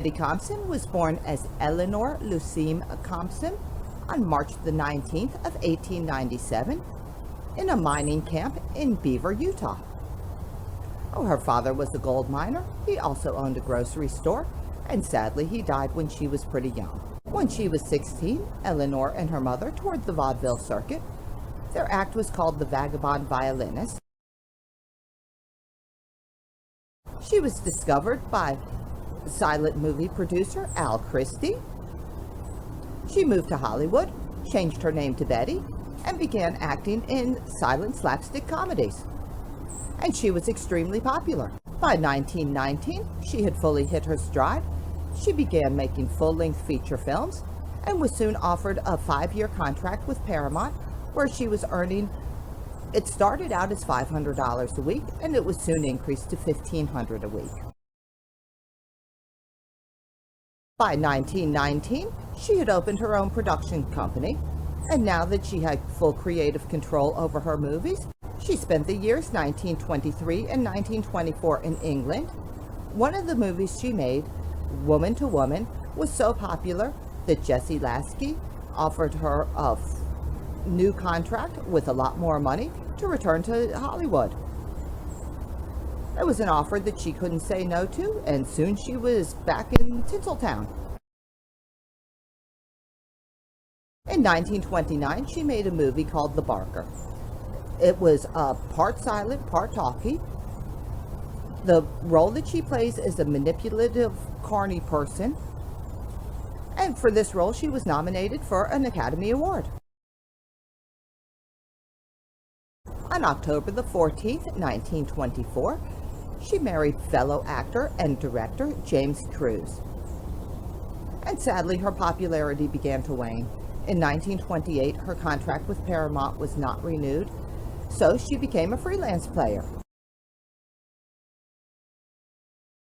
Betty Compson was born as Eleanor Lucime Compson on March the 19th of 1897 in a mining camp in Beaver, Utah. Her father was a gold miner. He also owned a grocery store, and sadly he died when she was pretty young. When she was 16, Eleanor and her mother toured the vaudeville circuit. Their act was called The Vagabond Violinist. She was discovered by silent movie producer Al Christie. She moved to Hollywood, changed her name to Betty, and began acting in silent slapstick comedies. And she was extremely popular. By 1919, she had fully hit her stride. She began making full-length feature films and was soon offered a 5-year contract with Paramount, where she was earning, it started out as $500 a week, and it was soon increased to $1,500 a week. By 1919, she had opened her own production company, and now that she had full creative control over her movies, she spent the years 1923 and 1924 in England. One of the movies she made, Woman to Woman, was so popular that Jesse Lasky offered her a new contract with a lot more money to return to Hollywood. It was an offer that she couldn't say no to, and soon she was back in Tinseltown. In 1929, she made a movie called The Barker. It was part silent, part talkie. The role that she plays is a manipulative, corny person. And for this role, she was nominated for an Academy Award. On October the 14th, 1924, she married fellow actor and director James Cruz. And sadly, her popularity began to wane. In 1928, her contract with Paramount was not renewed, so she became a freelance player.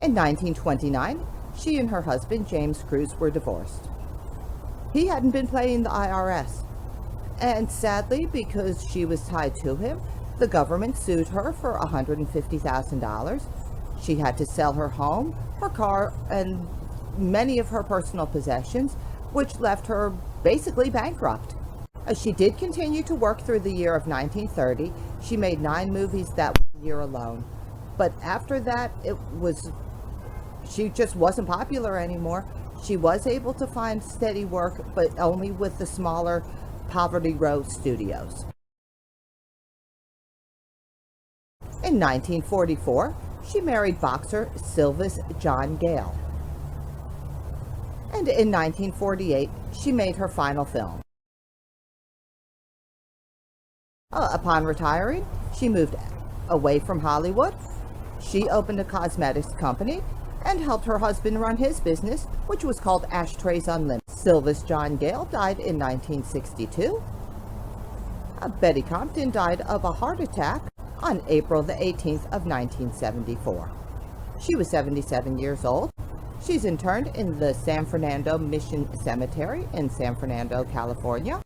In 1929, she and her husband, James Cruz, were divorced. He hadn't been paying the IRS, and sadly, because she was tied to him, the government sued her for $150,000. She had to sell her home, her car, and many of her personal possessions, which left her basically bankrupt. She did continue to work through the year of 1930. She made 9 movies that year alone. But after that, she just wasn't popular anymore. She was able to find steady work, but only with the smaller Poverty Row studios. In 1944, she married boxer Sylvis John Gale. And in 1948, she made her final film. Upon retiring, she moved away from Hollywood. She opened a cosmetics company and helped her husband run his business, which was called Ashtrays Unlimited. Sylvis John Gale died in 1962. Betty Compson died of a heart attack on April the 18th of 1974. She was 77 years old. She's interred in the San Fernando Mission Cemetery in San Fernando, California.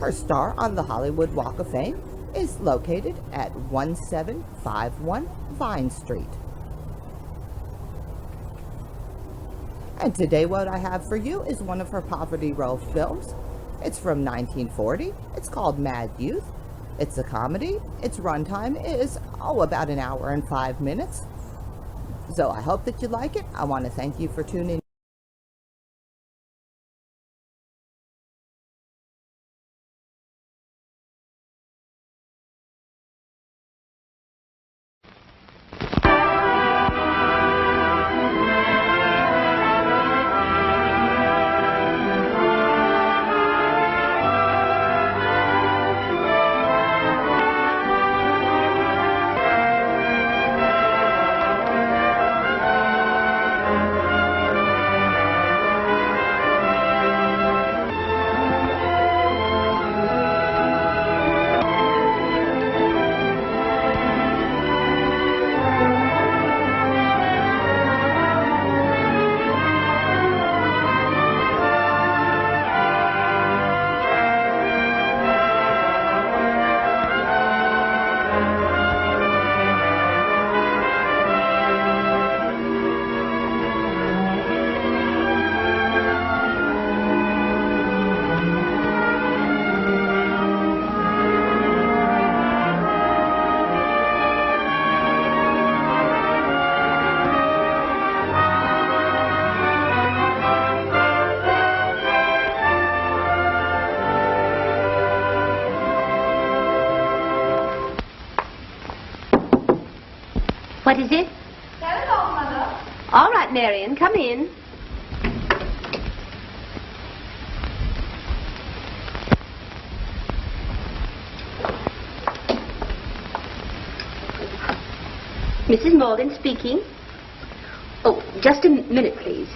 Her star on the Hollywood Walk of Fame is located at 1751 Vine Street. And today what I have for you is one of her Poverty Row films. It's from 1940. It's called Mad Youth. It's a comedy. Its runtime is, about an hour and 5 minutes. So I hope that you like it. I want to thank you for tuning in. What is it? Hello, Mother. All right, Marian, come in. Mrs. Morgan speaking. Oh, just a minute, please.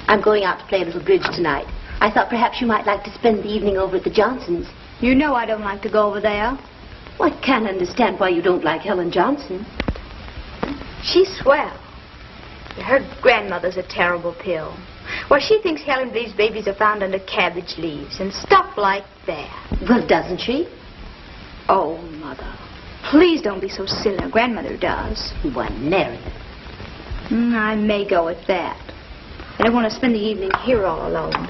I'm going out to play a little bridge tonight. I thought perhaps you might like to spend the evening over at the Johnsons'. You know I don't like to go over there. Well, I can't understand why you don't like Helen Johnson. She's swell. Her grandmother's a terrible pill. Well, she thinks Helen believes babies are found under cabbage leaves and stuff like that. Well, doesn't she? Oh, Mother. Please don't be so silly. Grandmother does. Why, Marian. I may go at that. I don't want to spend the evening here all alone.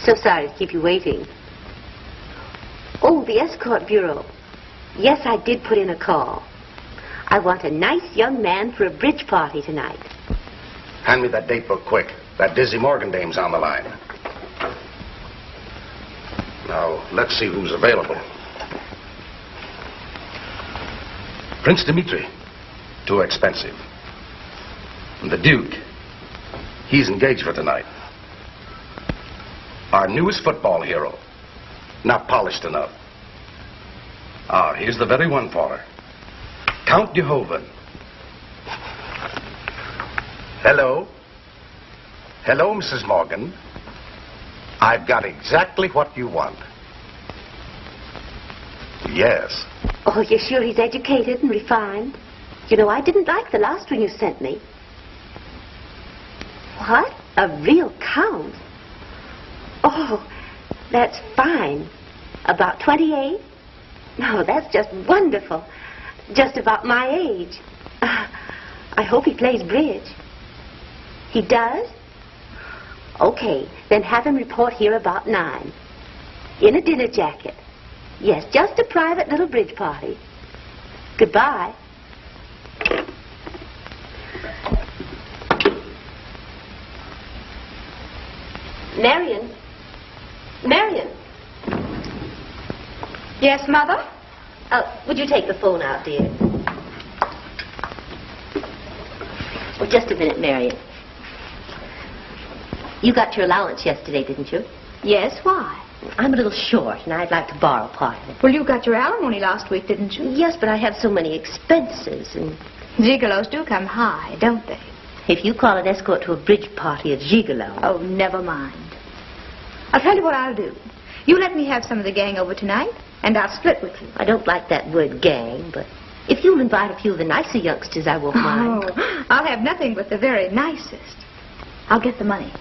So sorry to keep you waiting. Oh, the escort bureau. Yes, I did put in a call. I want a nice young man for a bridge party tonight. Hand me that date book quick. That Dizzy Morgan dame's on the line. Now, let's see who's available. Prince Dmitri. Too expensive. And the Duke. He's engaged for tonight. Our newest football hero. Not polished enough. Ah, here's the very one for her. Count DeHoven. Hello. Hello, Mrs. Morgan. I've got exactly what you want. Yes. Oh, you're sure he's educated and refined? You know, I didn't like the last one you sent me. What? A real count? Oh, that's fine. About 28? No, that's just wonderful. Just about my age. I hope he plays bridge. He does? Okay, then have him report here about 9. In a dinner jacket. Yes, just a private little bridge party. Goodbye. Marian. Marian. Yes, Mother? Would you take the phone out, dear? Oh, just a minute, Marian. You got your allowance yesterday, didn't you? Yes, why? I'm a little short, and I'd like to borrow part of it. Well, you got your alimony last week, didn't you? Yes, but I have so many expenses, and... Gigolos do come high, don't they? If you call an escort to a bridge party a gigolo... Oh, never mind. I'll tell you what I'll do. You let me have some of the gang over tonight, and I'll split with you. I don't like that word gang, but if you'll invite a few of the nicer youngsters, I won't mind. Oh, I'll have nothing but the very nicest. I'll get the money.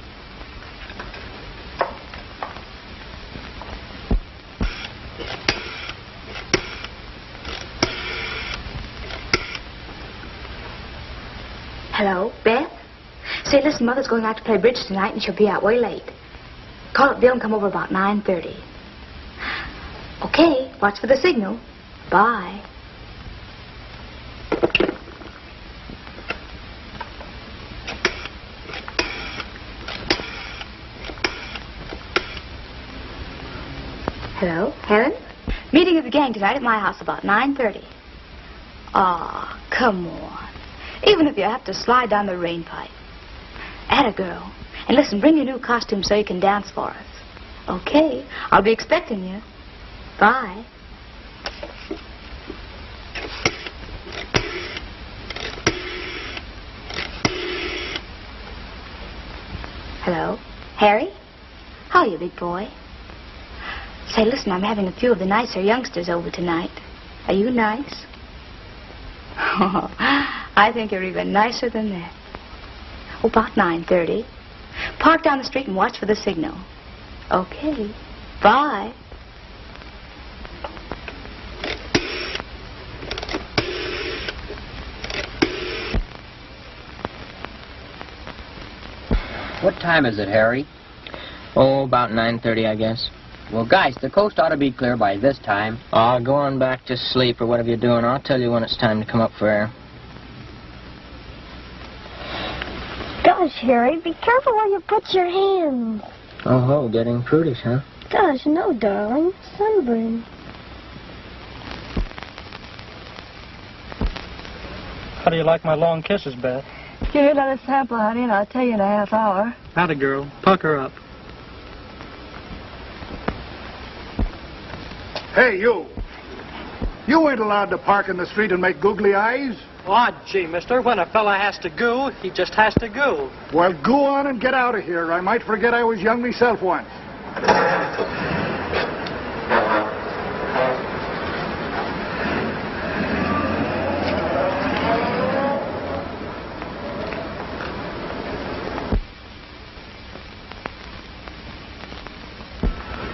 Hello, Beth? Say, listen, Mother's going out to play bridge tonight, and she'll be out way late. Call up Bill and come over about 9:30. Okay, watch for the signal. Bye. Hello, Helen? Meeting of the gang tonight at my house about 9:30. Aw, come on. Even if you have to slide down the rain pipe. Atta girl. And listen, bring your new costume so you can dance for us. Okay, I'll be expecting you. Bye. Hello, Harry? How are you, big boy? Say, listen, I'm having a few of the nicer youngsters over tonight. Are you nice? Oh, I think you're even nicer than that. Oh, about 9:30. Park down the street and watch for the signal. Okay. Bye. What time is it, Harry? Oh, about 9:30, I guess. Well, guys, the coast ought to be clear by this time. Go on back to sleep or whatever you're doing. I'll tell you when it's time to come up for air. Gosh, Harry, be careful where you put your hands. Oh, getting prudish, huh? Gosh, no, darling. Sunburn. How do you like my long kisses, Beth? Give me another sample, honey, and I'll tell you in a half hour. Howdy, girl. Pucker up. Hey, you. You ain't allowed to park in the street and make googly eyes. Oh, gee, mister, when a fella has to go, he just has to go. Well, go on and get out of here. I might forget I was young myself once.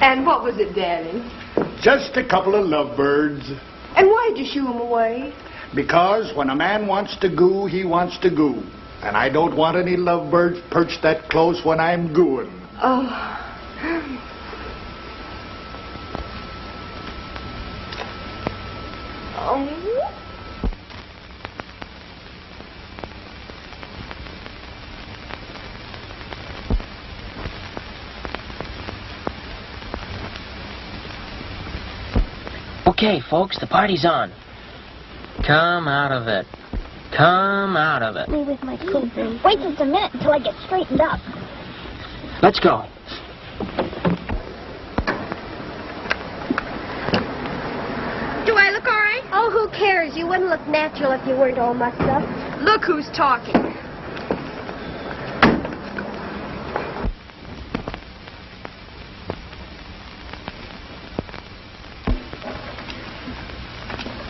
And what was it, darling? Just a couple of lovebirds. And why'd you shoo them away? Because when a man wants to goo, he wants to goo. And I don't want any lovebirds perched that close when I'm gooing. Oh. Okay, folks, the party's on. Come out of it. Come out of it. Me with my coat. Wait just a minute until I get straightened up. Let's go. Do I look all right? Oh, who cares? You wouldn't look natural if you weren't all mussed up. Look who's talking.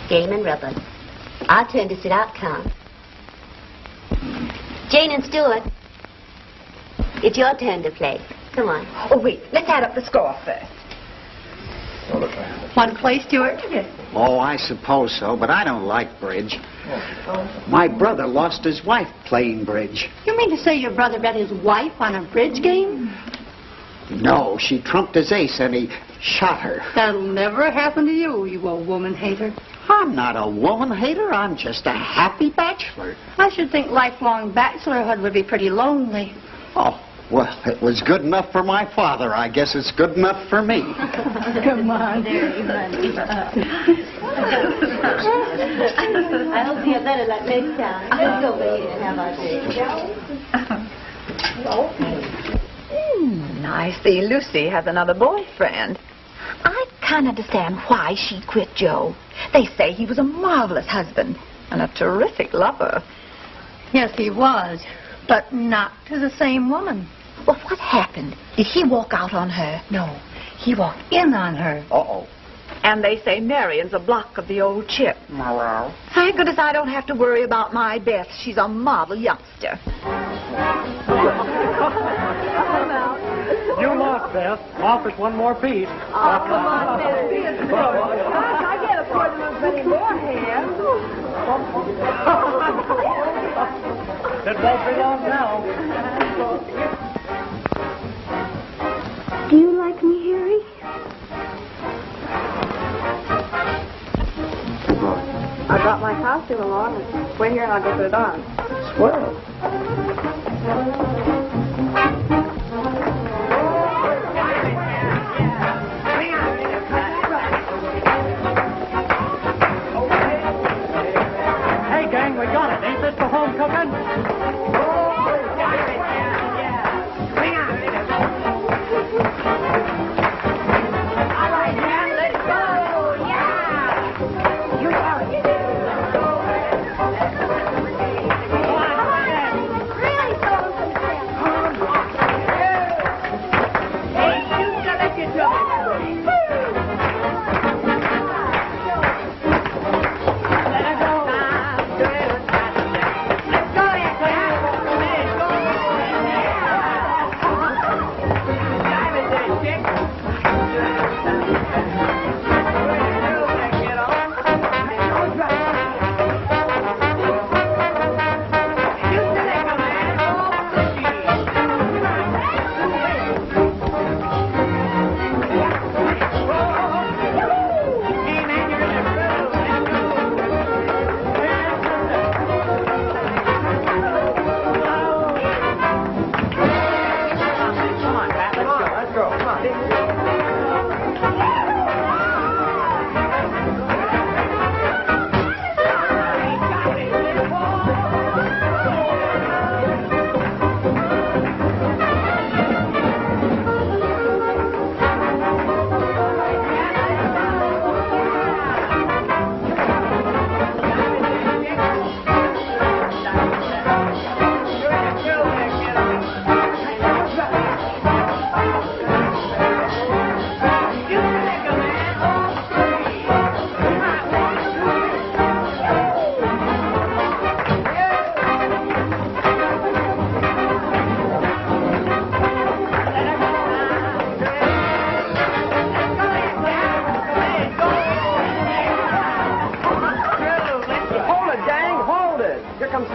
Game and rubber. Our turn to sit out, Count. Jane and Stuart, it's your turn to play. Come on. Oh, wait. Let's add up the score first. Want to play, Stuart? Oh, I suppose so, but I don't like bridge. My brother lost his wife playing bridge. You mean to say your brother bet his wife on a bridge game? No, she trumped his ace and he shot her. That'll never happen to you, you old woman hater. I'm not a woman hater. I'm just a happy bachelor. I should think lifelong bachelorhood would be pretty lonely. Oh, well, it was good enough for my father. I guess it's good enough for me. Come on, dearie, honey. I hope you're better like next time. Let's go over here and have our drink. I see Lucy has another boyfriend. I can't understand why she quit Joe. They say he was a marvelous husband and a terrific lover. Yes, he was, but not to the same woman. Well, what happened? Did he walk out on her? No, he walked in on her. Uh-oh. And they say Marian's a block of the old chip. Thank goodness I don't have to worry about my Beth. She's a model youngster. You lost, Beth. Offers one more piece. Oh, come on, Beth. Be a sport. I can't afford to lose any more hair. It won't be long now. Do you like me, Harry? I got my costume along. Wait here and I'll go put it on. Swell. Hey, gang, we got it. Ain't this the home cooking?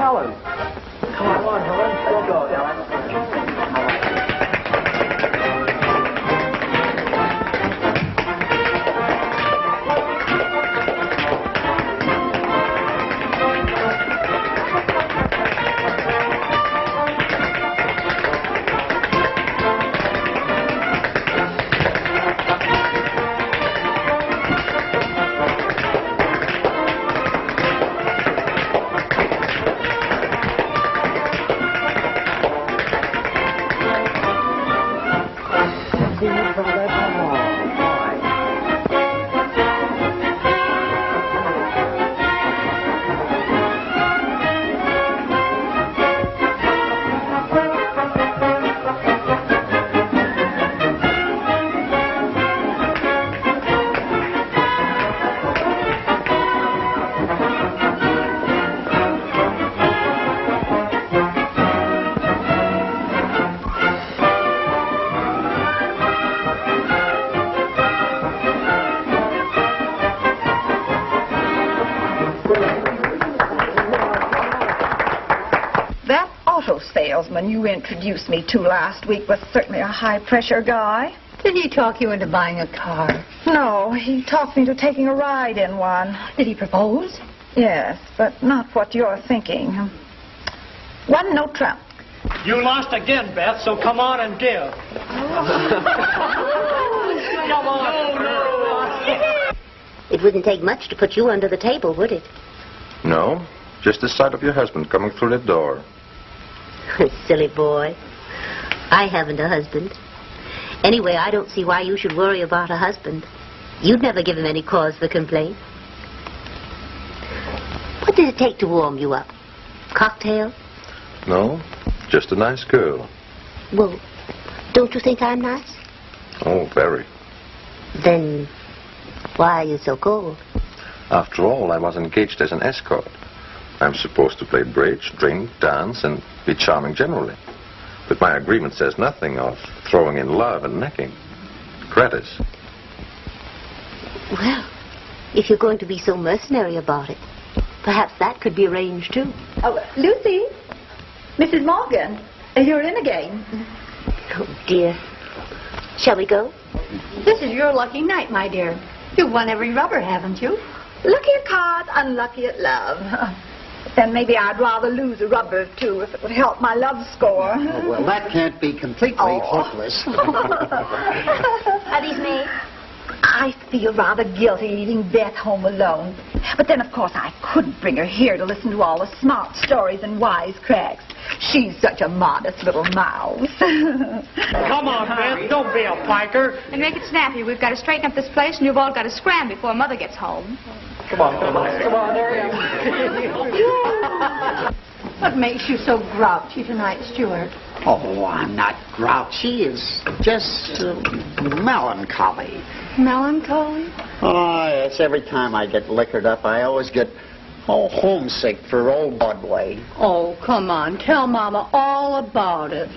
Helen. Come on, Helen. Let's go, Helen. Salesman you introduced me to last week was certainly a high-pressure guy. Did he talk you into buying a car? No, he talked me into taking a ride in one. Did he propose? Yes, but not what you're thinking. Wasn't no trump. You lost again, Beth, so come on and give. Come on. No. It wouldn't take much to put you under the table, would it? No, just the sight of your husband coming through the door. Silly boy. I haven't a husband. Anyway, I don't see why you should worry about a husband. You'd never give him any cause for complaint. What did it take to warm you up? Cocktail? No, just a nice girl. Well, don't you think I'm nice? Oh, very. Then why are you so cold? After all, I was engaged as an escort. I'm supposed to play bridge, drink, dance, and be charming generally. But my agreement says nothing of throwing in love and necking. Gratis. Well, if you're going to be so mercenary about it, perhaps that could be arranged, too. Oh, Lucy, Mrs. Morgan, you're in again. Oh, dear. Shall we go? This is your lucky night, my dear. You've won every rubber, haven't you? Lucky at cards, unlucky at love. Then maybe I'd rather lose a rubber or two if it would help my love score. Oh, well, that can't be completely hopeless. Patty's me. I feel rather guilty leaving Beth home alone. But then, of course, I couldn't bring her here to listen to all the smart stories and wisecracks. She's such a modest little mouse. Come on, Beth. Don't be a piker. And make it snappy. We've got to straighten up this place, and you've all got to scram before Mother gets home. Come on, there What makes you so grouchy tonight, Stuart? Oh, I'm not grouchy. It's just melancholy. Melancholy? Oh, yes. Every time I get liquored up, I always get homesick for old Broadway. Oh, come on. Tell Mama all about it.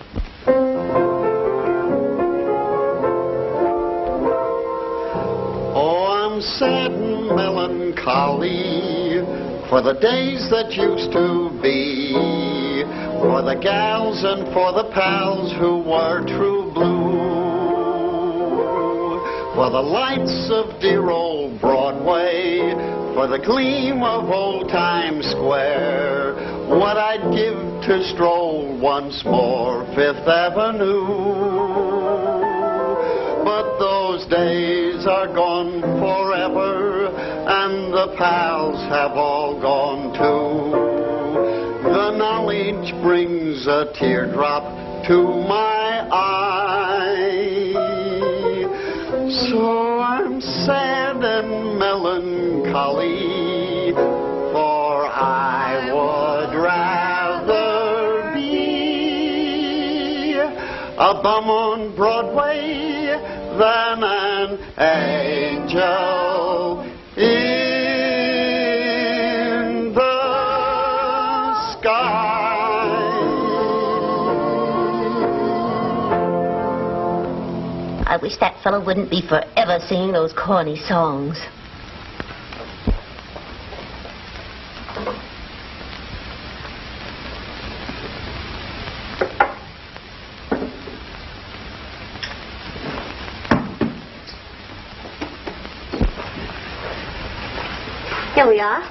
Oh, I'm sad and melancholy for the days that used to be, for the gals and for the pals who were true blue, for the lights of dear old Broadway, for the gleam of old Times Square, what I'd give to stroll once more Fifth Avenue. But those days are gone forever, and the pals have all gone too. The knowledge brings a teardrop to my eye. So I'm sad and melancholy, for I would rather be a bum on Broadway than an angel in the sky. I wish that fellow wouldn't be forever singing those corny songs. Here we are.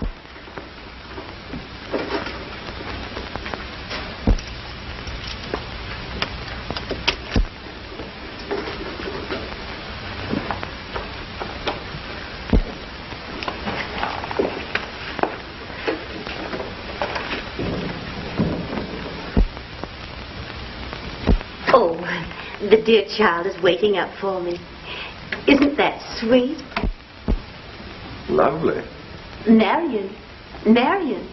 Oh, the dear child is waiting up for me. Isn't that sweet? Lovely. Marian. Marian.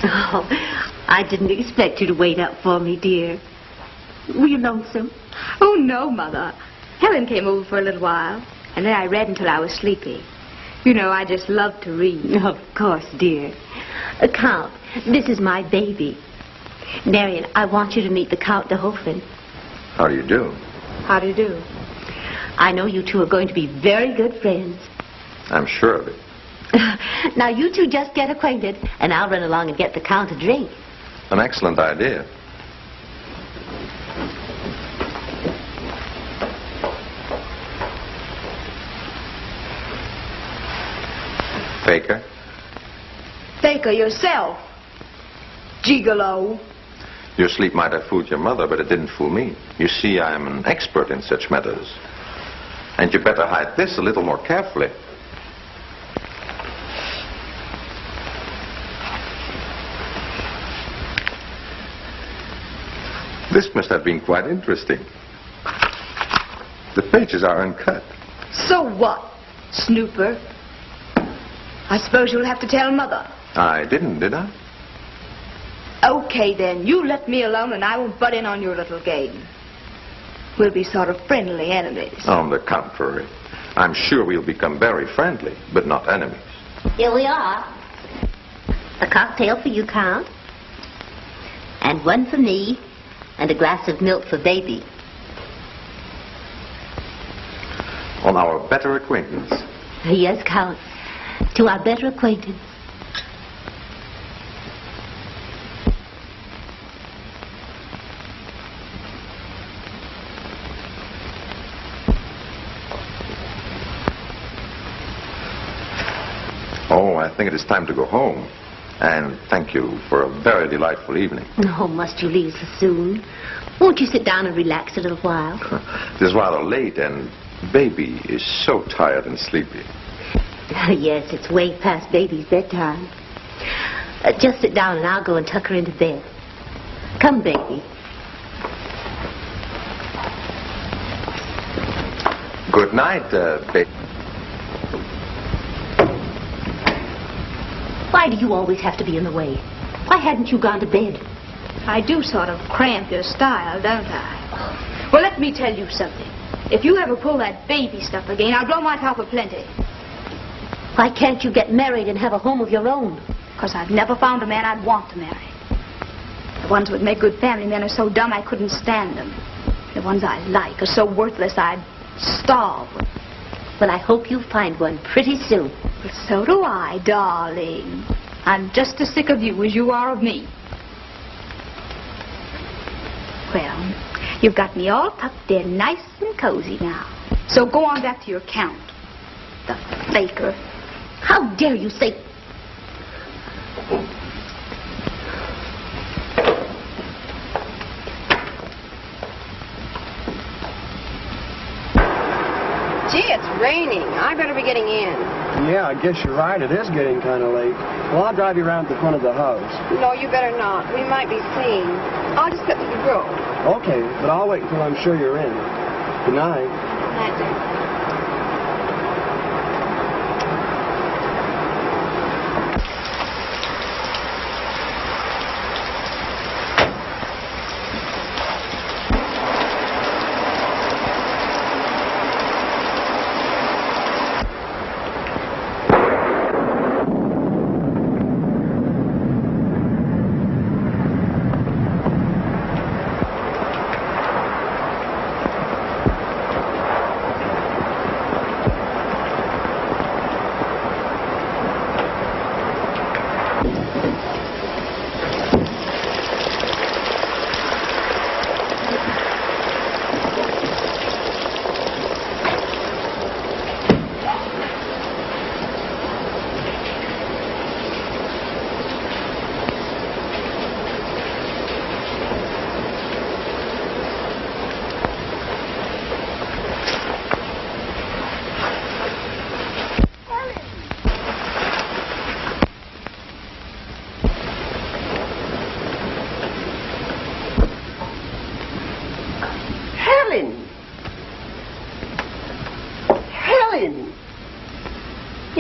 Oh, I didn't expect you to wait up for me, dear. Were you lonesome? Oh, no, Mother. Helen came over for a little while, and then I read until I was sleepy. You know, I just love to read. Of course, dear. Count, this is my baby. Marian, I want you to meet the Count DeHoven. How do you do? How do you do? I know you two are going to be very good friends. I'm sure of it. Now, you two just get acquainted, and I'll run along and get the Count a drink. An excellent idea. Faker? Faker yourself. Gigolo. Your sleep might have fooled your mother, but it didn't fool me. You see, I am an expert in such matters. And you better hide this a little more carefully. This must have been quite interesting. The pages are uncut. So what, snooper? I suppose you'll have to tell Mother. I didn't, did I? Okay, then. You let me alone and I won't butt in on your little game. We'll be sort of friendly enemies. On the contrary. I'm sure we'll become very friendly, but not enemies. Here we are. A cocktail for you, Count. And one for me. And a glass of milk for baby. On our better acquaintance. Yes, Count. To our better acquaintance. Oh, I think it is time to go home. And thank you for a very delightful evening. Oh, must you leave so soon? Won't you sit down and relax a little while? It is rather late, and baby is so tired and sleepy. Yes, it's way past baby's bedtime. Just sit down and I'll go and tuck her into bed. Come, baby. Good night, baby. Why do you always have to be in the way? Why hadn't you gone to bed? I do sort of cramp your style, don't I? Well, let me tell you something. If you ever pull that baby stuff again, I'll blow my top a plenty. Why can't you get married and have a home of your own? Because I've never found a man I'd want to marry. The ones that make good family men are so dumb I couldn't stand them. The ones I like are so worthless I'd starve. Well, I hope you find one pretty soon. Well, so do I, darling. I'm just as sick of you as you are of me. Well, you've got me all tucked in nice and cozy now. So go on back to your Count. The faker. How dare you say... Gee, it's raining. I better be getting in. Yeah, I guess you're right. It is getting kind of late. Well, I'll drive you around to the front of the house. No, you better not. We might be seen. I'll just get to the road. Okay, but I'll wait until I'm sure you're in. Good night. Good night, dear.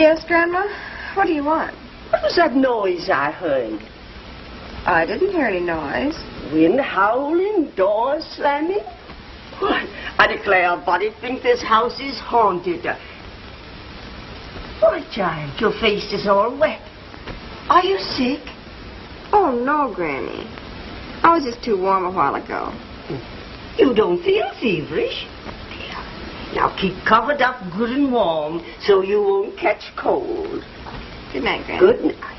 Yes, Grandma? What do you want? What was that noise I heard? I didn't hear any noise. Wind howling, doors slamming? Why, I declare a body think this house is haunted. Why, child, your face is all wet. Are you sick? Oh, no, Granny. I was just too warm a while ago. You don't feel feverish? Now keep covered up good and warm so you won't catch cold. Good night, Granny. Good night.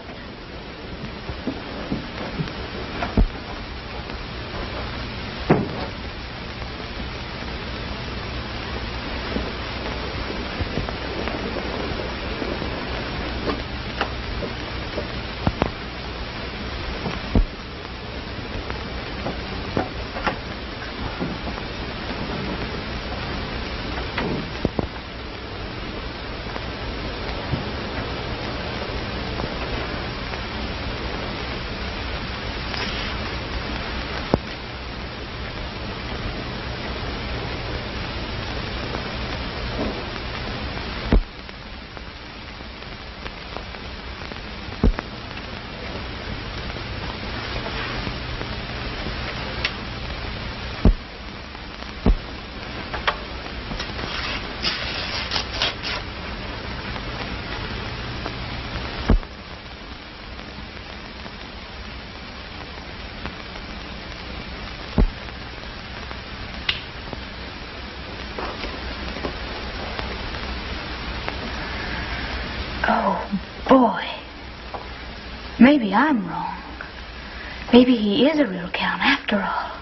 Boy, maybe I'm wrong. Maybe he is a real count after all.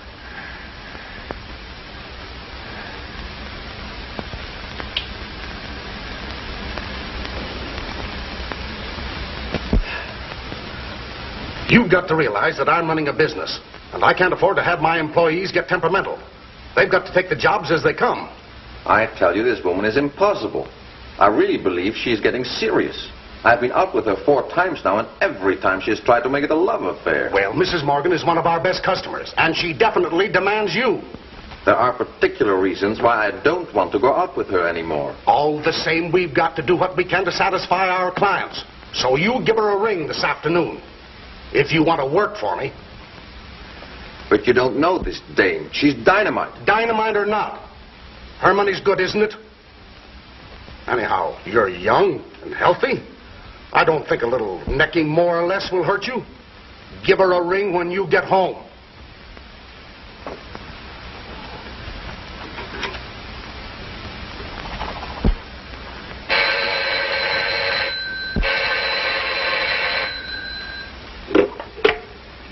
You've got to realize that I'm running a business, and I can't afford to have my employees get temperamental. They've got to take the jobs as they come. I tell you, this woman is impossible. I really believe she's getting serious. I've been out with her 4 times now, and every time she has tried to make it a love affair. Well, Mrs. Morgan is one of our best customers, and she definitely demands you. There are particular reasons why I don't want to go out with her anymore. All the same, we've got to do what we can to satisfy our clients. So you give her a ring this afternoon, if you want to work for me. But you don't know this dame. She's dynamite. Dynamite or not, her money's good, isn't it? Anyhow, you're young and healthy. I don't think a little necking more or less will hurt you. Give her a ring when you get home.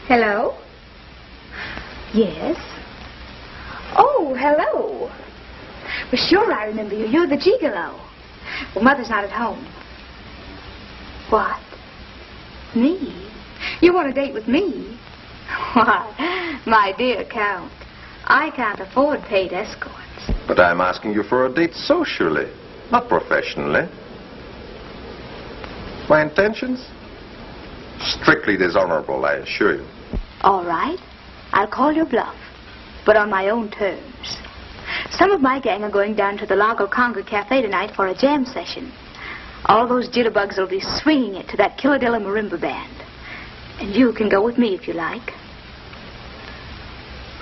Hello? Yes? Oh, hello. Well, sure, I remember you. You're the gigolo. Well, Mother's not at home. What? Me? You want a date with me? Why, my dear Count, I can't afford paid escorts. But I'm asking you for a date socially, not professionally. My intentions? Strictly dishonorable, I assure you. All right. I'll call your bluff, but on my own terms. Some of my gang are going down to the Lago Conga Cafe tonight for a jam session. All those Jitter Bugs will be swinging it to that Killadilla marimba band. And you can go with me if you like.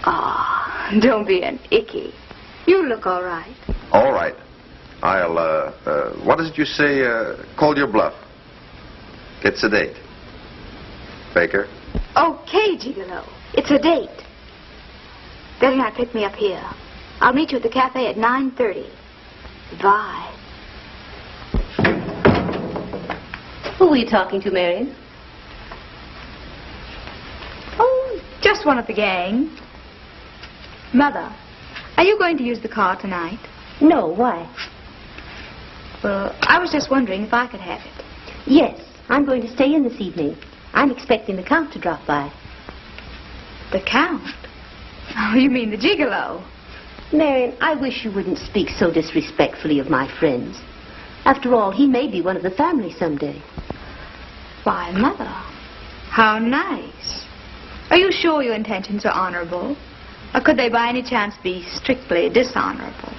Ah, don't be an icky. You look all right. All right. I'll, what is it you say, call your bluff? It's a date. Baker? Okay, Gigolo. It's a date. Betty and I pick me up here. I'll meet you at the cafe at 9:30. Bye. Who were you talking to, Marian? Oh, just one of the gang. Mother, are you going to use the car tonight? No, why? Well, I was just wondering if I could have it. Yes, I'm going to stay in this evening. I'm expecting the Count to drop by. The Count? Oh, you mean the gigolo? Marian, I wish you wouldn't speak so disrespectfully of my friends. After all, he may be one of the family someday. Why, Mother, how nice. Are you sure your intentions are honorable? Or could they by any chance be strictly dishonorable?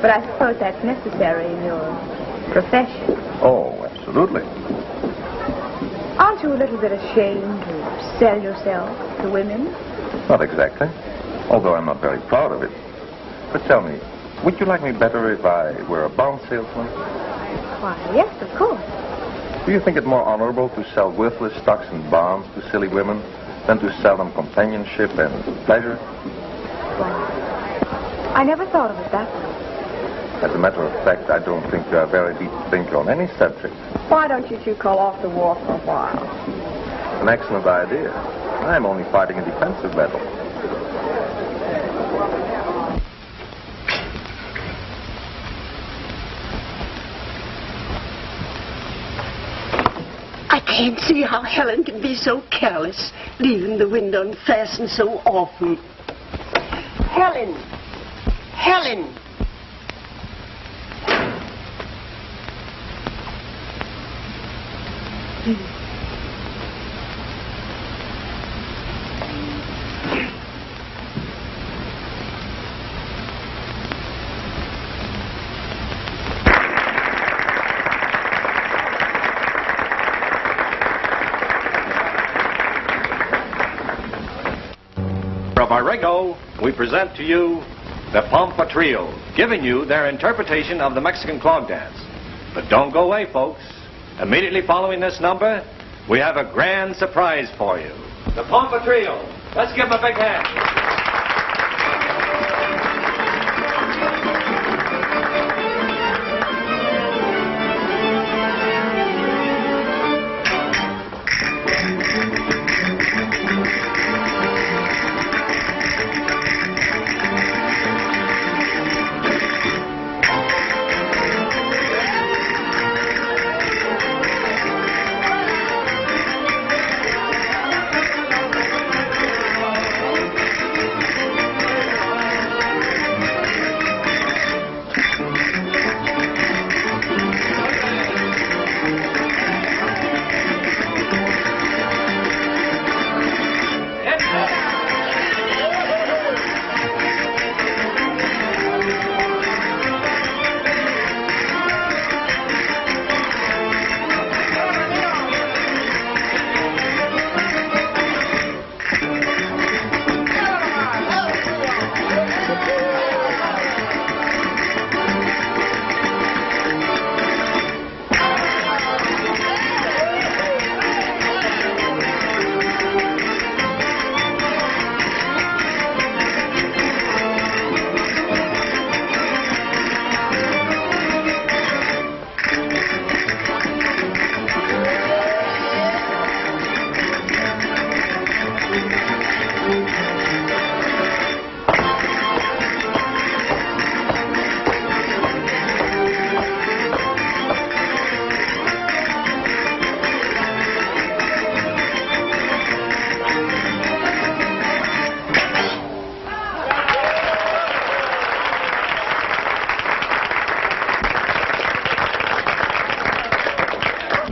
But I suppose that's necessary in your profession. Oh, absolutely. Aren't you a little bit ashamed to sell yourself to women? Not exactly, although I'm not very proud of it. But tell me, would you like me better if I were a bond salesman? Why, yes, of course. Do you think it more honorable to sell worthless stocks and bonds to silly women than to sell them companionship and pleasure? Why, I never thought of it that way. As a matter of fact, I don't think you are a very deep thinker on any subject. Why don't you two call off the war for a while? An excellent idea. I'm only fighting a defensive battle. I can't see how Helen can be so careless, leaving the window unfastened so often. Helen! Helen! From our Readoux, we present to you the Pompa Trio, giving you their interpretation of the Mexican clog dance. But don't go away, folks. Immediately following this number, we have a grand surprise for you. The Pompa Trio. Let's give them a big hand.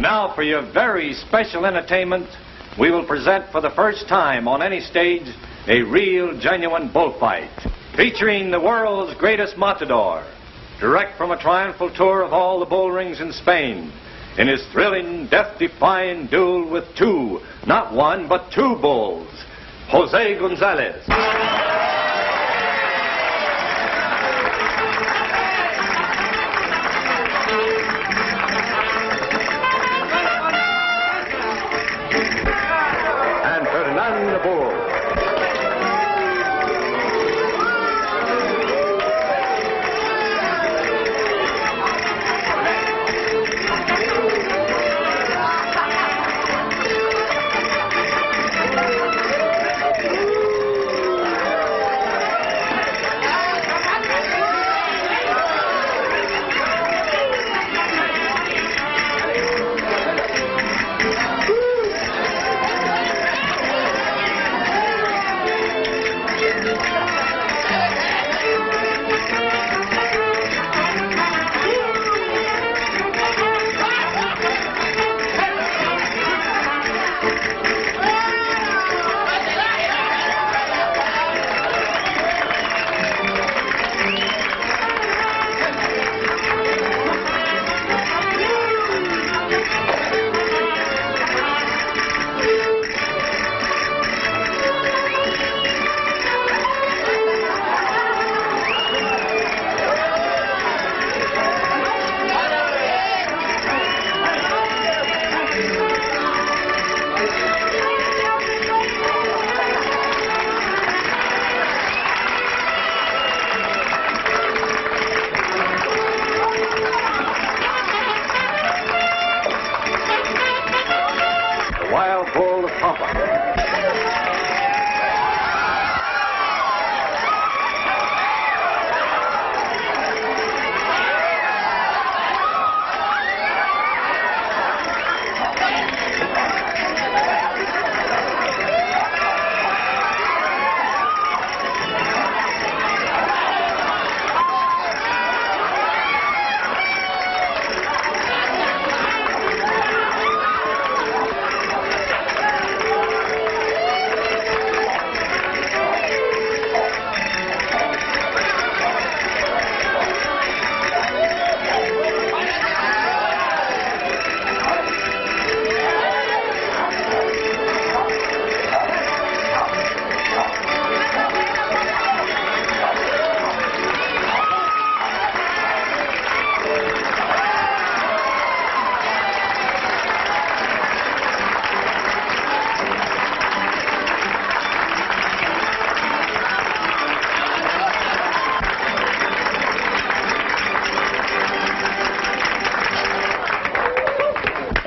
Now, for your very special entertainment, we will present for the first time on any stage a real, genuine bullfight, featuring the world's greatest matador, direct from a triumphal tour of all the bull rings in Spain, in his thrilling, death-defying duel with two, not one, but two bulls, Jose Gonzalez.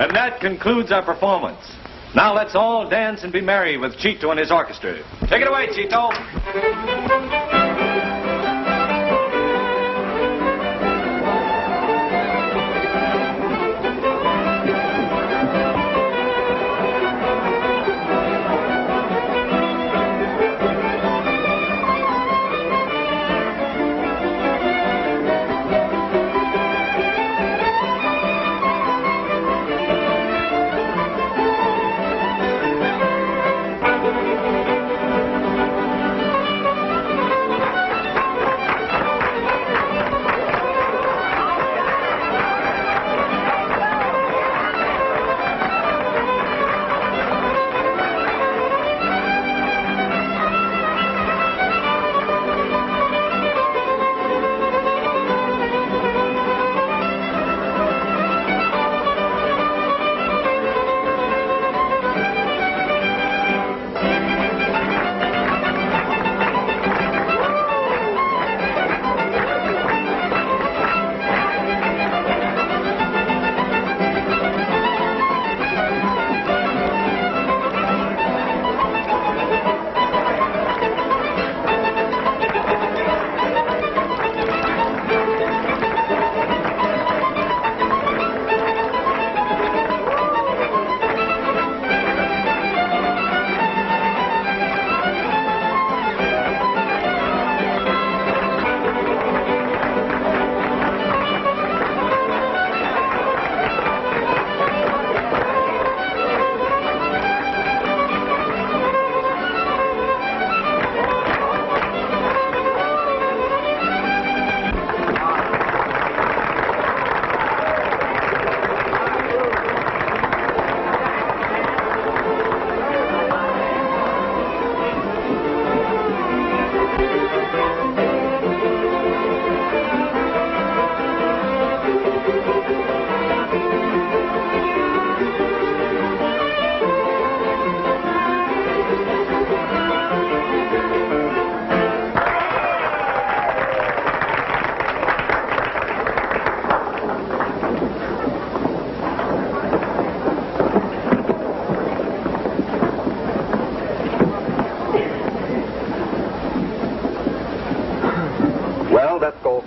And that concludes our performance. Now let's all dance and be merry with Chito and his orchestra. Take it away, Chito.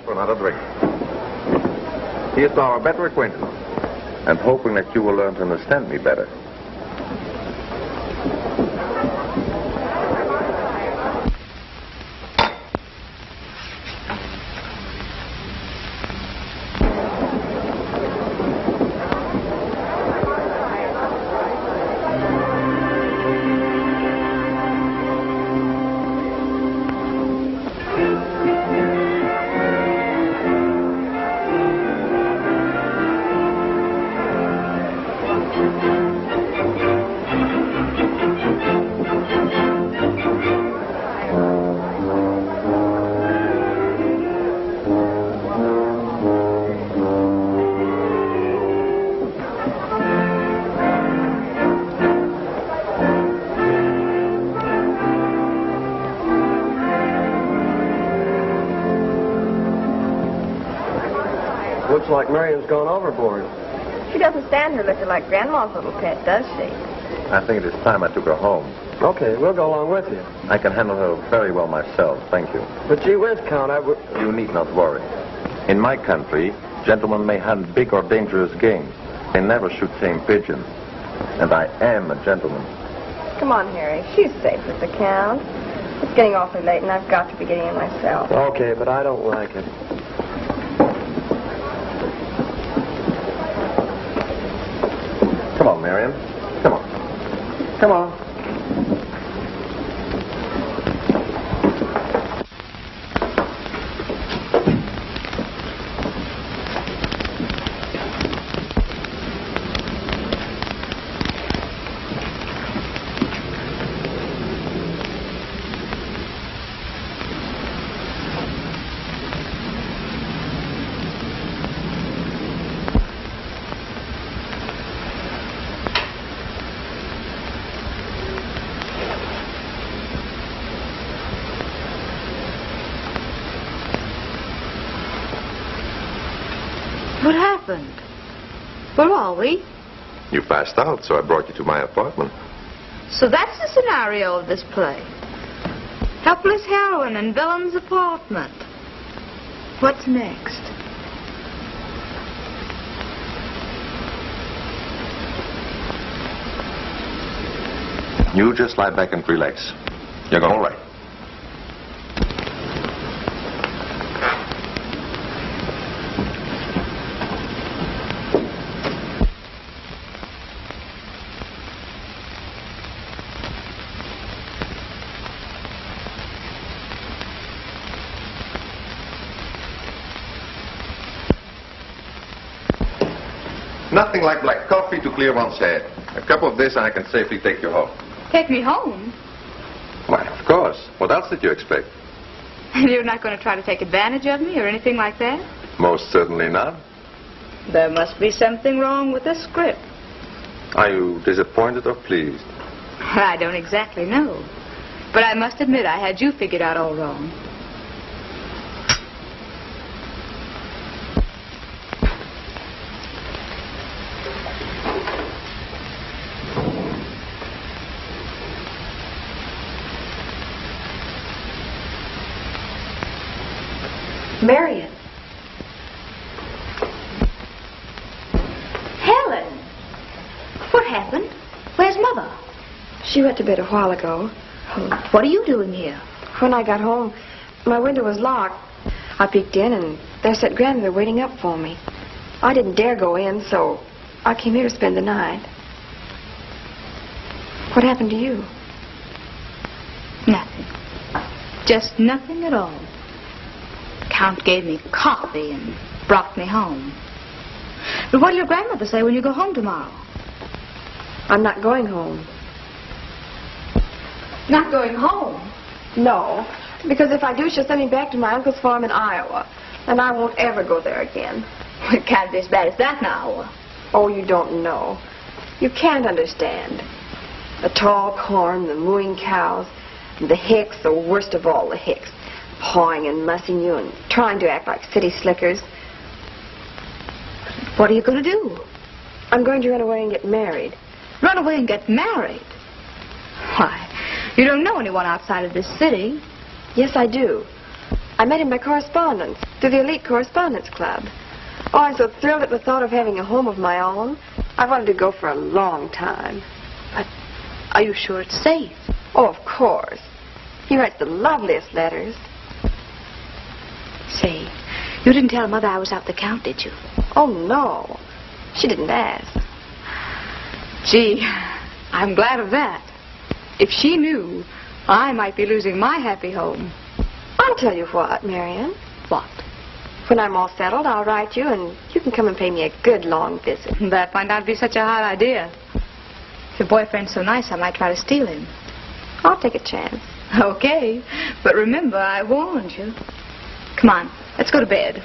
Another drink. Here's to our better acquaintance, and hoping that you will learn to understand me better. Looks like Marian's gone overboard. She doesn't stand her looking like Grandma's little pet, does she? I think it is time I took her home. Okay, we'll go along with you. I can handle her very well myself, thank you. But gee whiz, Count, You need not worry. In my country, gentlemen may hunt big or dangerous game. They never shoot tame pigeons. And I am a gentleman. Come on, Harry. She's safe with the Count. It's getting awfully late, and I've got to be getting in myself. Okay, but I don't like it. Come on, Marian. Come on. Come on. What happened? Where are we? You passed out, so I brought you to my apartment. So that's the scenario of this play. Helpless heroine in villain's apartment. What's next? You just lie back and relax. You're all right. Nothing like black coffee to clear one's head. A cup of this and I can safely take you home. Take me home? Why, of course. What else did you expect? You're not going to try to take advantage of me or anything like that? Most certainly not. There must be something wrong with the script. Are you disappointed or pleased? I don't exactly know. But I must admit I had you figured out all wrong. Marian. Helen. What happened? Where's Mother? She went to bed a while ago. What are you doing here? When I got home, my window was locked. I peeked in, and there sat Grandmother waiting up for me. I didn't dare go in, so I came here to spend the night. What happened to you? Nothing. Just nothing at all. Count gave me coffee and brought me home. But what'll your grandmother say when you go home tomorrow? I'm not going home. Not going home? No, because if I do, she'll send me back to my uncle's farm in Iowa, and I won't ever go there again. It can't be as bad as that now. Oh, you don't know. You can't understand. The tall corn, the mooing cows, and the hicks, the worst of all the hicks, pawing and mussing you and trying to act like city slickers. What are you going to do? I'm going to run away and get married. Run away and get married? Why, you don't know anyone outside of this city. Yes, I do. I met him by correspondence through the Elite Correspondence Club. Oh, I'm so thrilled at the thought of having a home of my own. I've wanted to go for a long time. But are you sure it's safe? Oh, of course. He writes the loveliest letters. Say, you didn't tell Mother I was out the count, did you? Oh, no. She didn't ask. Gee, I'm glad of that. If she knew, I might be losing my happy home. I'll tell you what, Marian. What? When I'm all settled, I'll write you, and you can come and pay me a good long visit. That might not be such a hot idea. If your boyfriend's so nice, I might try to steal him. I'll take a chance. Okay, but remember, I warned you. Come on, let's go to bed.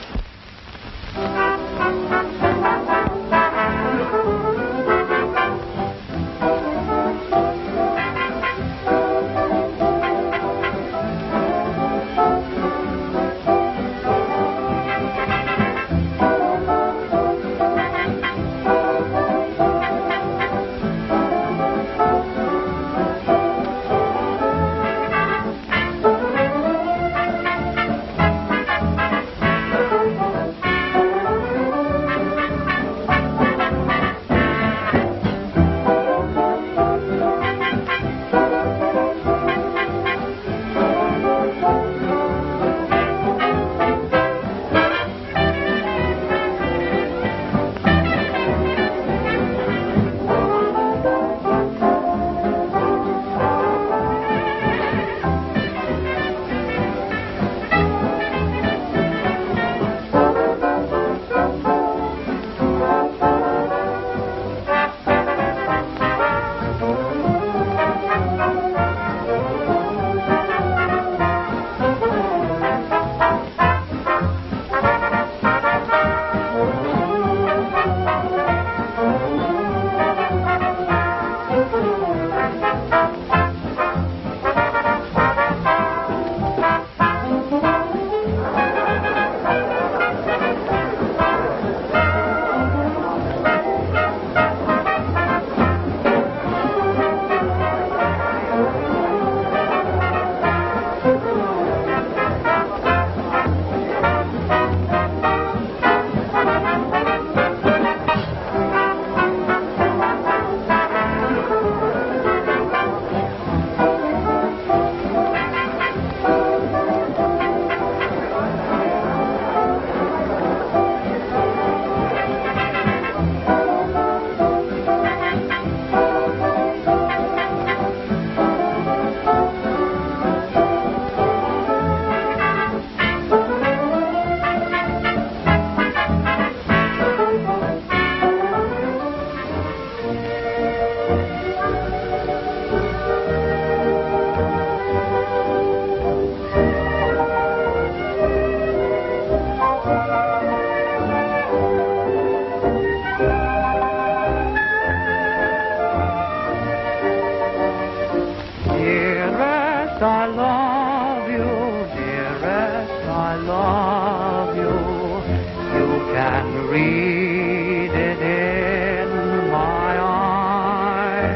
can read it in my eyes.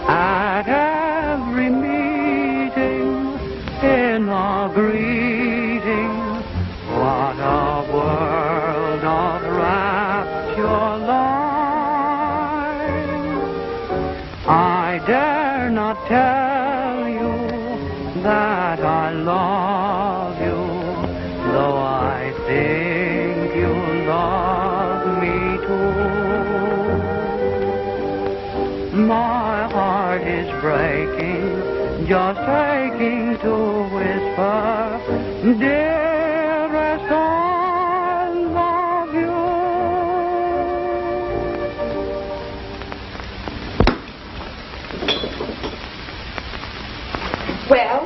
At every meeting, in a greeting, what a world of rapture lies. I dare not tell you that I love you, though I think you love me too. My heart is breaking, just aching to whisper, dearest, I love you. Well?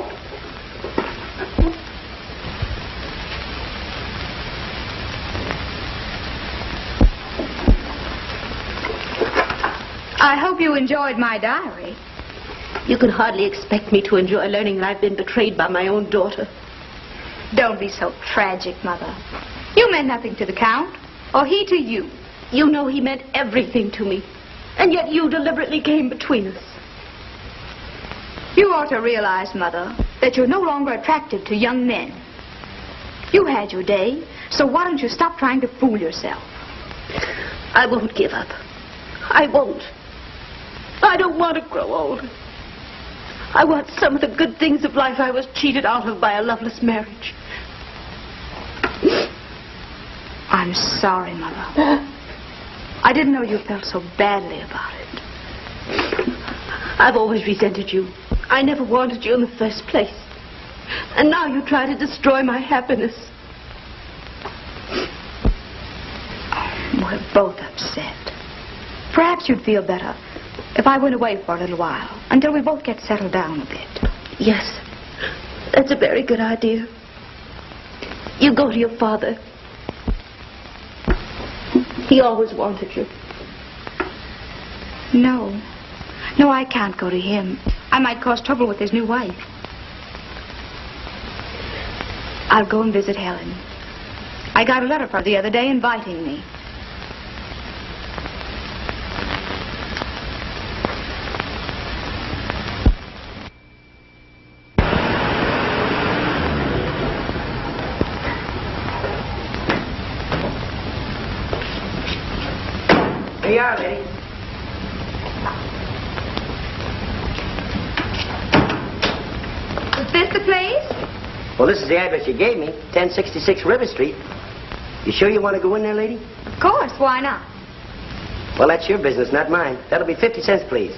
I hope you enjoyed my diary. You could hardly expect me to enjoy learning that I've been betrayed by my own daughter. Don't be so tragic, Mother. You meant nothing to the Count, or he to you. You know he meant everything to me, and yet you deliberately came between us. You ought to realize, Mother, that you're no longer attractive to young men. You had your day, so why don't you stop trying to fool yourself? I won't give up. I won't. I don't want to grow old. I want some of the good things of life I was cheated out of by a loveless marriage. I'm sorry, Mother. I didn't know you felt so badly about it. I've always resented you. I never wanted you in the first place. And now you try to destroy my happiness. We're both upset. Perhaps you'd feel better if I went away for a little while, until we both get settled down a bit. Yes, that's a very good idea. You go to your father. He always wanted you. No. No, I can't go to him. I might cause trouble with his new wife. I'll go and visit Helen. I got a letter from her the other day inviting me. Here you are, lady. Is this the place? Well, this is the address you gave me, 1066 River Street. You sure you want to go in there, lady? Of course, why not? Well, that's your business, not mine. That'll be 50 cents, please.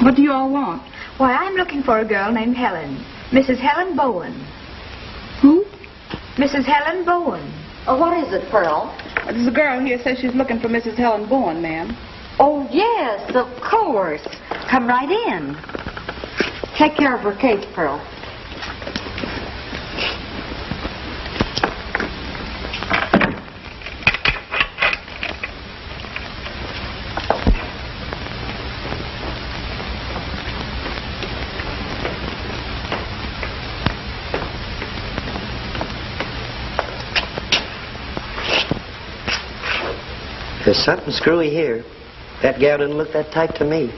What do you all want? Why, I'm looking for a girl named Helen. Mrs. Helen Bowen. Who? Mrs. Helen Bowen. Oh, what is it, Pearl? There's a girl here says she's looking for Mrs. Helen Bowen, ma'am. Oh, yes, of course. Come right in. Take care of her case, Pearl. There's something screwy here. That gal didn't look that type to me.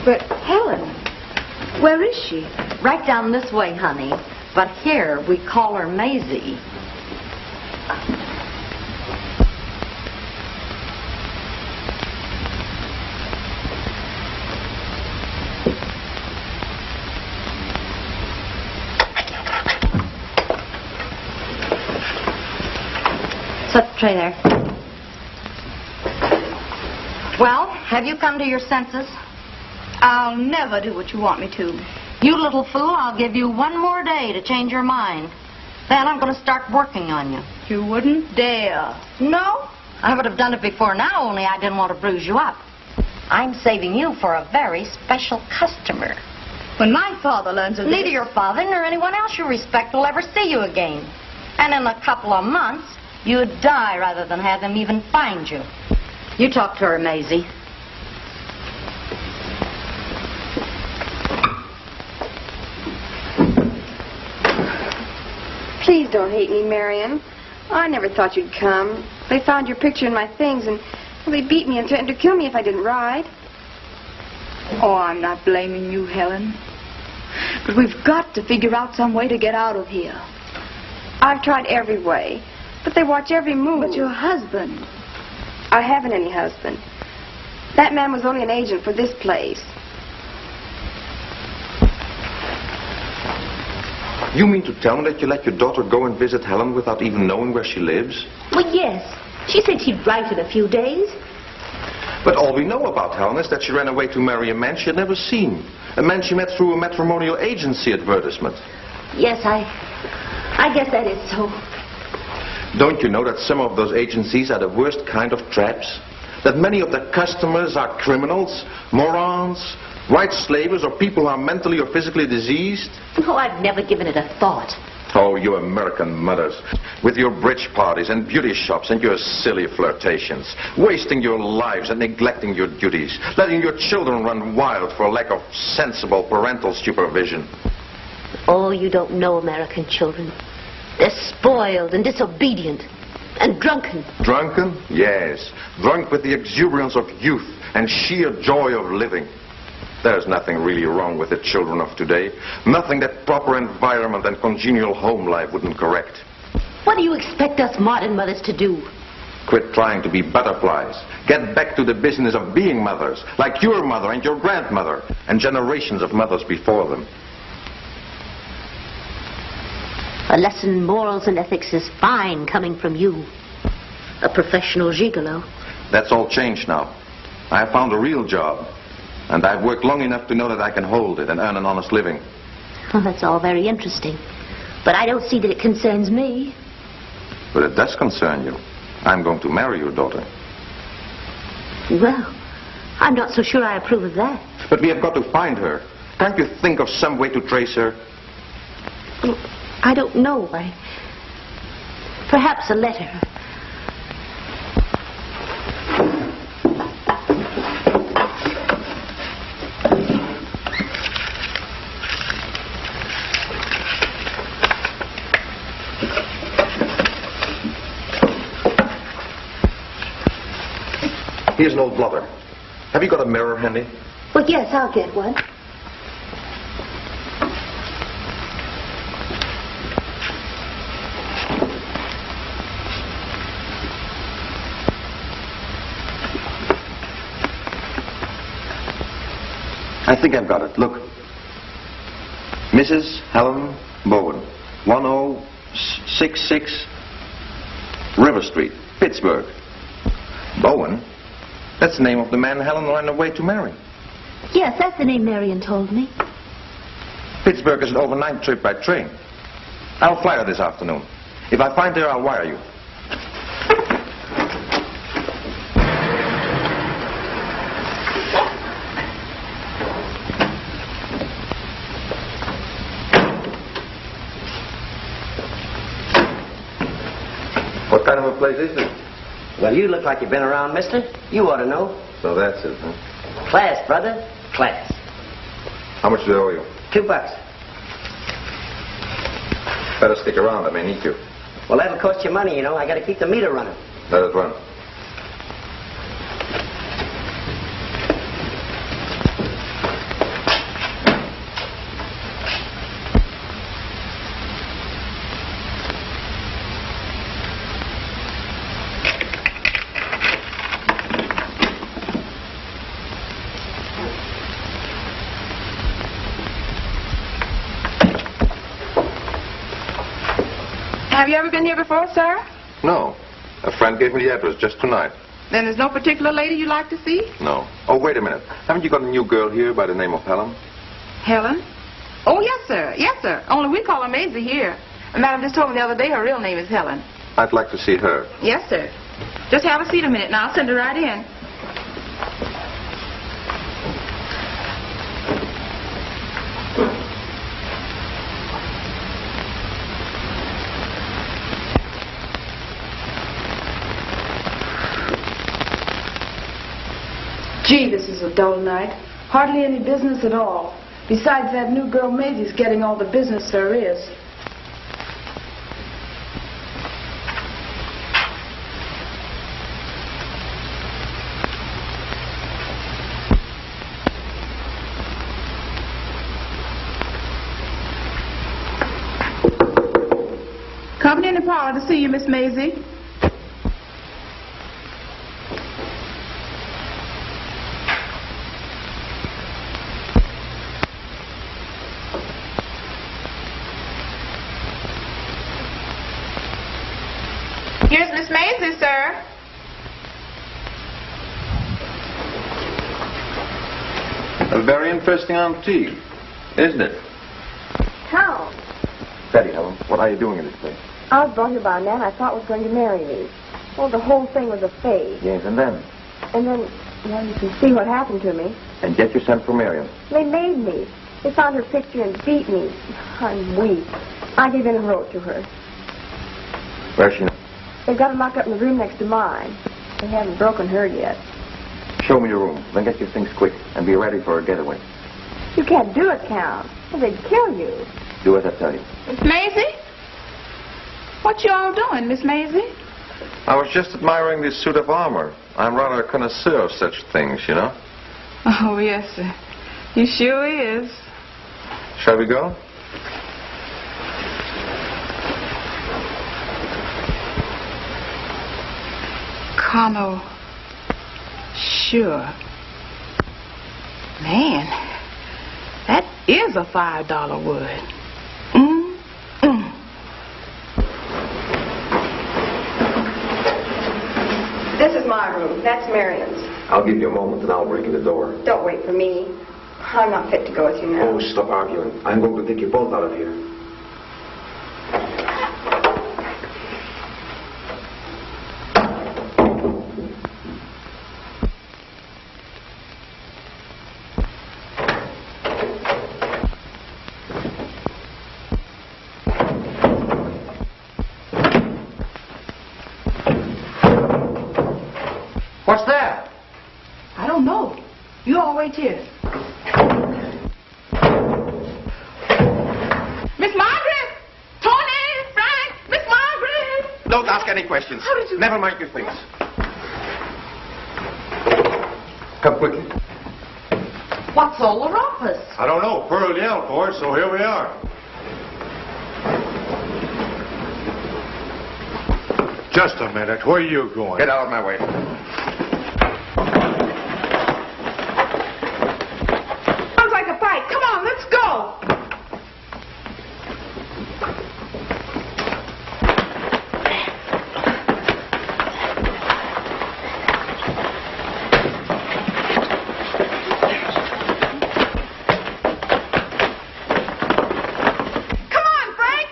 But, Helen, where is she? Right down this way, honey. But here, we call her Maisie. Set the tray there. Well, have you come to your senses? I'll never do what you want me to. You little fool, I'll give you one more day to change your mind. Then I'm going to start working on you. You wouldn't dare. No, I would have done it before now, only I didn't want to bruise you up. I'm saving you for a very special customer. When my father learns of Neither this... your father nor anyone else you respect will ever see you again. And in a couple of months, you'd die rather than have them even find you. You talk to her, Maisie. Please don't hate me, Marian. I never thought you'd come. They found your picture in my things, and they beat me and threatened to kill me if I didn't ride. Oh, I'm not blaming you, Helen. But we've got to figure out some way to get out of here. I've tried every way, but they watch every move. But your husband... I haven't any husband. That man was only an agent for this place. You mean to tell me that you let your daughter go and visit Helen without even knowing where she lives? Well, yes. She said she'd write in a few days. But all we know about Helen is that she ran away to marry a man she had never seen. A man she met through a matrimonial agency advertisement. Yes, I guess that is so. Don't you know that some of those agencies are the worst kind of traps? That many of their customers are criminals, morons, right slavers, or people who are mentally or physically diseased? Oh, I've never given it a thought. Oh, you American mothers, with your bridge parties and beauty shops and your silly flirtations, wasting your lives and neglecting your duties, letting your children run wild for lack of sensible parental supervision. Oh, you don't know American children. They're spoiled and disobedient and drunken. Drunken? Yes. Drunk with the exuberance of youth and sheer joy of living. There's nothing really wrong with the children of today. Nothing that proper environment and congenial home life wouldn't correct. What do you expect us modern mothers to do? Quit trying to be butterflies. Get back to the business of being mothers, like your mother and your grandmother, and generations of mothers before them. A lesson in morals and ethics is fine coming from you, a professional gigolo. That's all changed now. I have found a real job. And I've worked long enough to know that I can hold it and earn an honest living. Well, that's all very interesting. But I don't see that it concerns me. But it does concern you. I'm going to marry your daughter. Well, I'm not so sure I approve of that. But we have got to find her. Can't you think of some way to trace her? Well, I don't know. Perhaps a letter. Here's an old blotter. Have you got a mirror handy? Well, yes, I'll get one. I think I've got it. Look. Mrs. Helen Bowen, 1066 River Street, Pittsburgh. Bowen? That's the name of the man Helen ran away to marry. Yes, that's the name Marian told me. Pittsburgh is an overnight trip by train. I'll fly her this afternoon. If I find her, I'll wire you. What kind of a place is this? Well, you look like you've been around, mister. You ought to know. So that's it, huh? Class, brother. Class. How much do I owe you? $2. Better stick around. I may need you. Well, that'll cost you money, you know. I got to keep the meter running. Let it run. Have you ever been here before, sir? No. A friend gave me the address just tonight. Then there's no particular lady you'd like to see? No. Oh, wait a minute. Haven't you got a new girl here by the name of Helen? Helen? Oh, yes, sir. Yes, sir. Only we call her Maisie here. And Madam just told me the other day her real name is Helen. I'd like to see her. Yes, sir. Just have a seat a minute and I'll send her right in. Gee, this is a dull night. Hardly any business at all. Besides, that new girl Maisie's getting all the business there is. Coming in the parlor to see you, Miss Maisie. Here's Miss Maisie, sir. A very interesting antique, isn't it? How? Betty, Helen, what are you doing in this place? I was brought here by a man I thought was going to marry me. Well, the whole thing was a fake. Yes, and then? And then, well, you can see what happened to me. And yet you sent for Marian. They made me. They found her picture and beat me. I'm weak. I gave in and wrote to her. Where's she now? They've got her locked up in the room next to mine. They haven't broken her yet. Show me your room, then get your things quick, and be ready for a getaway. You can't do it, Count. Well, they'd kill you. Do as I tell you. Miss Maisie? What you all doing, Miss Maisie? I was just admiring this suit of armor. I'm rather a connoisseur of such things, you know. Oh, yes, sir. You sure is. Shall we go? Sure. Man, that is a $5 wood. This is my room. That's Marian's. I'll give you a moment and I'll break in the door. Don't wait for me. I'm not fit to go with you now. Oh, stop arguing. I'm going to take you both out of here. What's that? I don't know. You all wait here. Miss Margaret! Tony! Frank! Miss Margaret! Don't ask any questions. How did you... Never mind your things. Come quickly. What's all the rumpus? I don't know. Pearl yelled for it, so here we are. Just a minute. Where are you going? Get out of my way. Sounds like a fight. Come on, let's go. Come on, Frank.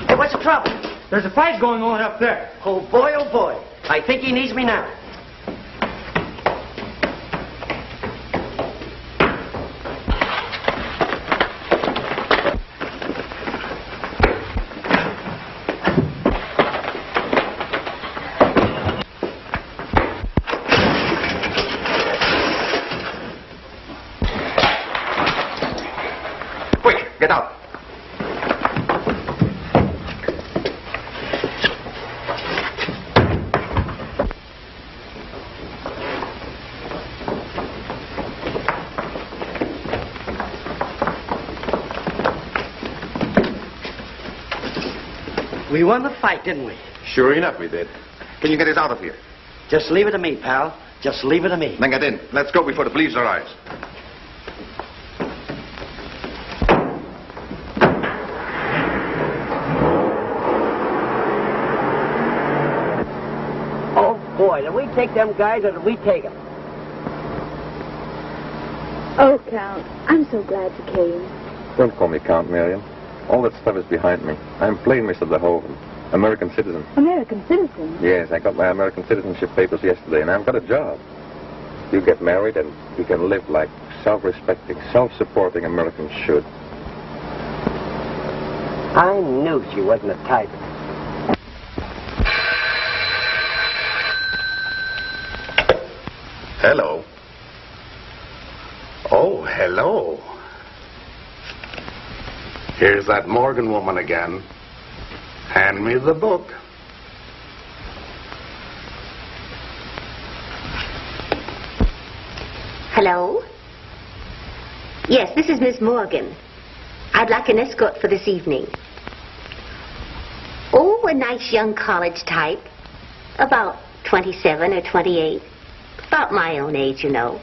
Hey, what's the trouble? There's a fight going on up there. Oh, boy, oh, boy. I think he needs me now. Quick, get out. We won the fight, didn't we? Sure enough, we did. Can you get us out of here? Just leave it to me, pal. Just leave it to me. Then get in. Let's go before the police arrives. boy, did we take them guys or did we take them? Oh, Count, I'm so glad you came. Don't call me Count, Marian. All that stuff is behind me. I'm plain Mr. DeHoven, American citizen. American citizen? Yes, I got my American citizenship papers yesterday, and I've got a job. You get married, and you can live like self-respecting, self-supporting Americans should. I knew she wasn't a type. Hello. Oh, hello. Here's that Morgan woman again. Hand me the book. Hello? Yes, this is Miss Morgan. I'd like an escort for this evening. Oh, a nice young college type. About 27 or 28. About my own age, you know.